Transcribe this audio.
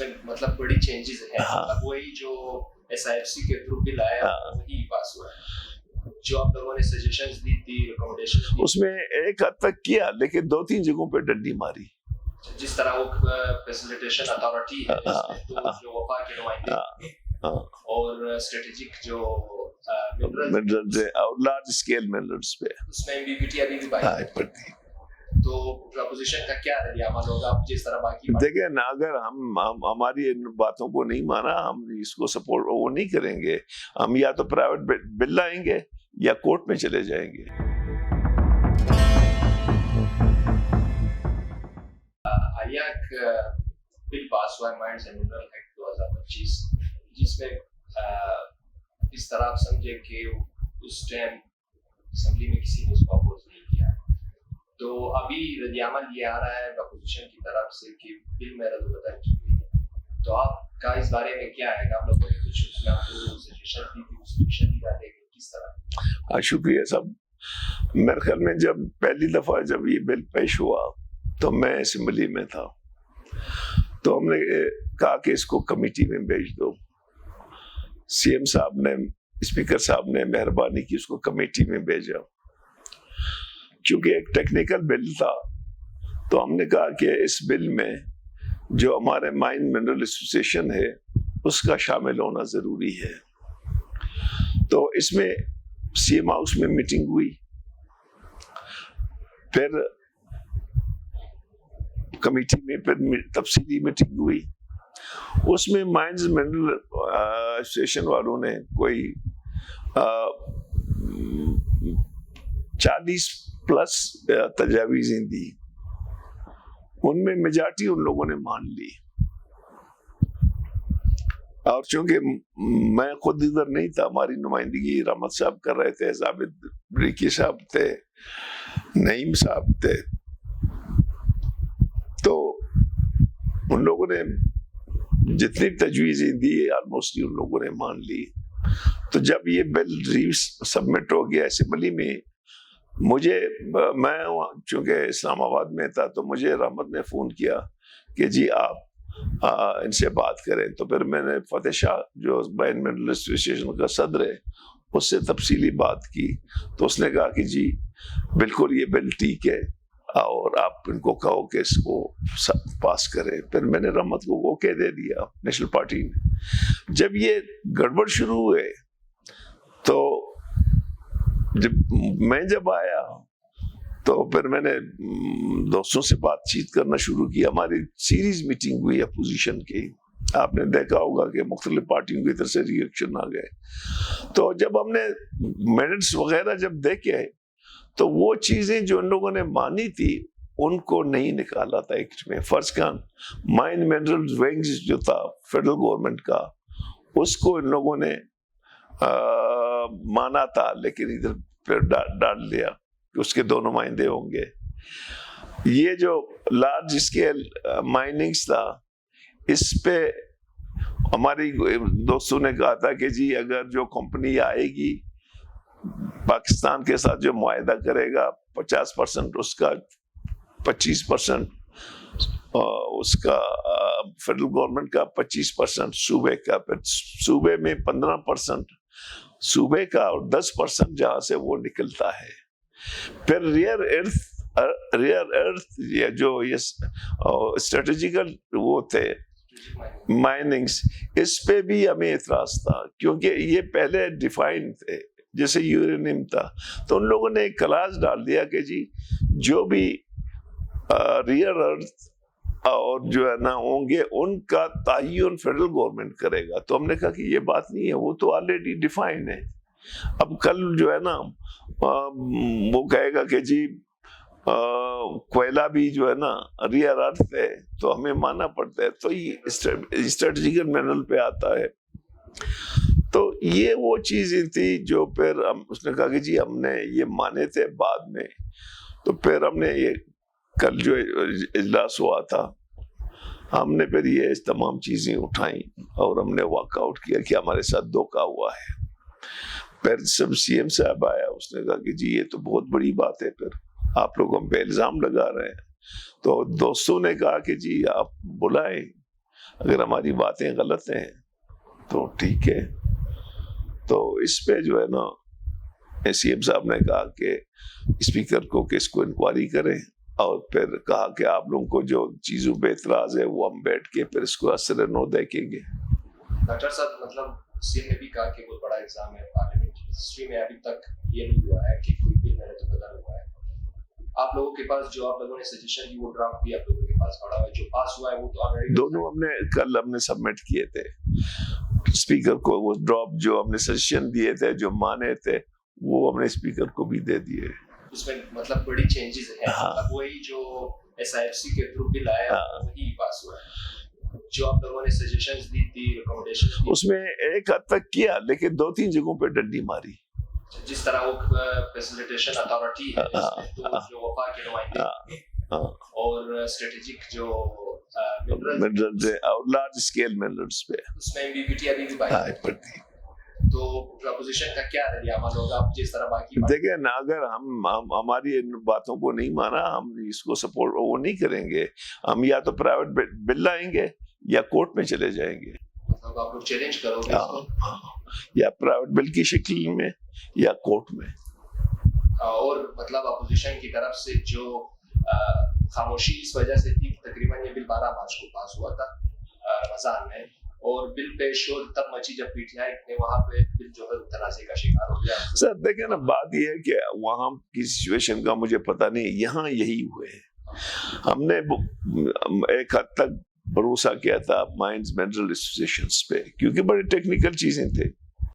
میں مطلب بڑی چینجز ہیں. اب وہی جو SIFC کے تھرو بل آیا وہی پاس ہوا ہے. جو آپ لوگوں نے سجیشنز دی تھی, ریکمنڈیشنز دی, اس میں ایک حد تک کیا, لیکن 2-3 جگہوں پہ ڈنڈی ماری. جس طرح وہ فیسیلیٹیشن اتھارٹی ہے جو وفاق کے نمائندے اور اسٹریٹجک جو منرلز اور لارج اسکیل منرلز پہ, اس میں MBBT ابھی بھی باقی پڑتی. تو اپوزیشن کا کیا رد عمل ہوگا جس طرح باقی؟ دیکھیں نا, اگر ہم ہماری ان باتوں کو نہیں مانا, ہم اس کو سپورٹ وہ نہیں کریں گے. ہم یا تو پرائیویٹ بل لائیں گے یا کورٹ میں چلے جائیں گے. حالیہ بل پاس ہوا ہے مائنڈز اینڈ منرل ایکٹ 2025, جس میں اس طرح آپ سمجھے کہ اس ٹائم اسمبلی میں کسی نے اس کو اپوز نہیں کیا. تو ابھی رد عمل یہ آ رہا ہے اپوزیشن کی طرف سے کہ بل میں رد بدل چکی ہے. تو آپ کا اس بارے میں کیا ہے کہ آپ لوگوں نے کچھ سجیشن دی تھی, اس سجیشن دی جاتے کہ کس طرح؟ شکریہ صاحب. میرے خیال میں جب پہلی دفعہ جب یہ بل پیش ہوا تو میں اسمبلی میں تھا, تو ہم نے کہا کہ اس کو کمیٹی میں بھیج دو. CM صاحب نے, اسپیکر صاحب نے مہربانی کی, اس کو کمیٹی میں بھیجا. چونکہ ایک ٹیکنیکل بل تھا تو ہم نے کہا کہ اس بل میں جو ہمارے مائن منرل ایسوسیشن ہے اس کا شامل ہونا ضروری ہے. تو اس میں CM ہاؤس میں میٹنگ ہوئی, پھر کمیٹی میں پھر تفصیلی میٹنگ ہوئی. اس میں مائنز منرل ایسوسیشن والوں نے کوئی 40+ تجاویزیں دی. ان میں میجارٹی ان لوگوں نے مان لی, اور چونکہ میں خود ادھر نہیں تھا, ہماری نمائندگی رحمت صاحب کر رہے تھے, ثابت بریکی صاحب تھے, نعیم صاحب تھے, تو ان لوگوں نے جتنی تجویزیں دی آلموسٹ ان لوگوں نے مان لی. تو جب یہ بل سبمٹ ہو گیا اسمبلی میں, میں چونکہ اسلام آباد میں تھا, تو مجھے رحمت نے فون کیا کہ جی آپ ان سے بات کریں. تو پھر میں نے فتح شاہ جو مائن منرل ایسوسیشن کا صدر ہے اس سے تفصیلی بات کی. تو اس نے کہا کہ جی بالکل یہ بل ٹھیک ہے, اور آپ ان کو کہو کہ اس کو پاس کریں. پھر میں نے رحمت کو اوکے دے دیا نیشنل پارٹی نے. جب یہ گڑبڑ شروع ہوئے تو جب آیا تو پھر میں نے دوستوں سے بات چیت کرنا شروع کی. ہماری سیریز میٹنگ ہوئی اپوزیشن کی, آپ نے دیکھا ہوگا کہ مختلف پارٹیوں کی طرف سے ریئیکشن آ گئے. تو جب ہم نے منٹس وغیرہ جب دیکھے تو وہ چیزیں جو ان لوگوں نے مانی تھی ان کو نہیں نکالا تھا ایکٹ میں. فرض کان مائن منرل ونگز جو تھا فیڈرل گورنمنٹ کا, اس کو ان لوگوں نے مانا تھا, لیکن ادھر پھر ڈال دیا کہ اس کے 2 نمائندے ہوں گے. یہ جو لارج اسکیل مائننگز تھا, اس پہ ہماری دوستوں نے کہا تھا کہ جی اگر جو کمپنی آئے گی پاکستان کے ساتھ جو معاہدہ کرے گا 50% اس کا, 25% اس کا فیڈرل گورنمنٹ کا, 25% صوبے کا, پھر صوبے میں 15% صوبے کا, اور 10% جہاں سے وہ نکلتا ہے. پھر ریئر ارتھ یہ جو اسٹریٹجیکل وہ تھے مائننگز, اس پہ بھی ہمیں اعتراض تھا کیونکہ یہ پہلے ڈیفائن تھے جیسے یورینیم تھا. تو ان لوگوں نے ایک کلاس ڈال دیا کہ جی جو بھی ریئر ارتھ اور جو ہے نا ہوں گے ان کا تعین فیڈرل گورنمنٹ کرے گا. تو ہم نے کہا کہ یہ بات نہیں ہے, وہ تو آلریڈی ڈیفائن ہے. اب کل جو ہے نا وہ کہے گا کہ جی کوئلہ بھی جو ہے نا ریئر ارتھ ہے تو ہمیں ماننا پڑتا ہے. تو یہ اسٹریٹجیکل منرل پہ آتا ہے. تو یہ وہ چیزیں تھی جو پھر اس نے کہا کہ جی ہم نے یہ مانے تھے بعد میں. تو پھر ہم نے یہ کل جو اجلاس ہوا تھا ہم نے پھر یہ تمام چیزیں اٹھائیں اور ہم نے واک آؤٹ کیا کہ ہمارے ساتھ دھوکہ ہوا ہے. پھر سب CM صاحب آیا, اس نے کہا کہ جی یہ تو بہت بڑی بات ہے, پھر آپ لوگ ہم پہ الزام لگا رہے ہیں. تو دوستوں نے کہا کہ جی آپ بلائیں اگر ہماری باتیں غلط ہیں تو ٹھیک ہے. تو اس پہ جو ہے نا سی ایم صاحب نے کہا کہ اسپیکر کو کہ اس کو انکوائری کریں, اور پھر کہا کہ آپ لوگوں کو جو چیزوں پہ اعتراض ہے وہ ہم بیٹھ کے پھر اس کو اثر نو دیکھیں گے. ڈاکٹر صاحب مطلب سی ایم نے بھی کہا کہ بہت بڑا ایگزام ہے, پارلیمنٹ ہسٹری میں ابھی تک یہ نہیں ہوا ہے کہ کوئی بل میرے تو بدل ہوا ہے. آپ لوگوں کے پاس جو آپ لوگوں نے سجیشن دی وہ ڈرافٹ بھی آپ لوگوں کے پاس پڑا ہوا ہے, جو پاس ہوا ہے وہ تو آلریڈی دونوں کل ہم نے سبمٹ کیے تھے اسپیکر کو. وہ ڈراپ جو ہم نے سجیشن دیے تھے جو مانے تھے وہ ہم نے اسپیکر کو بھی دے دیے. اس میں مطلب بڑی چینجز ہیں, اب وہی جو ایس آئی ایف سی کے تھرو بل آیا وہی پاس ہوا ہے. جو آپ لوگوں نے سجیشنز دی تھی, ریکمنڈیشنز دی, اس میں ایک حد تک کیا, لیکن 2-3 جگہوں پہ ڈنڈی ماری. جس طرح وہ فیسیلیٹیشن اتھارٹی ہے جو وفاق کے نمائندے اور اسٹریٹجک جو منرلز اور لارج اسکیل منرلز پہ, اس میں بی پی ٹی ابھی بھی باقی پڑتی. تو اپوزیشن کا کیا رد عمل ہوگا جس طرح باقی دیکھیں نا, اگر ہم ہماری ان باتوں کو نہیں مانا, ہم اس کو سپورٹ وہ نہیں کریں گے. ہم یا تو پرائیویٹ بل لائیں گے یا کورٹ میں چلے جائیں گے. مطلب آپ لوگ چیلنج کرو گے یا پرائیویٹ بل کی شکل میں یا کورٹ میں. اور مطلب اپوزیشن کی طرف سے جو خاموشی اس وجہ سے تھی, تقریباً یہ بل 12 مارچ کو پاس ہوا تھا رمضان میں, اور بل پہ شور تب مچی جب پی ٹی آئی نے وہاں پہ بل جو ہے تنازع کا شکار ہو گیا. سر دیکھیں نا, بات یہ ہے کہ وہاں کی سچویشن کا مجھے پتہ نہیں, یہاں یہی ہوئے. ہم نے ایک حد تک بھروسہ کیا تھا مائنز منرل ایسوسیشنز پہ, کیونکہ بڑے ٹیکنیکل چیزیں تھے.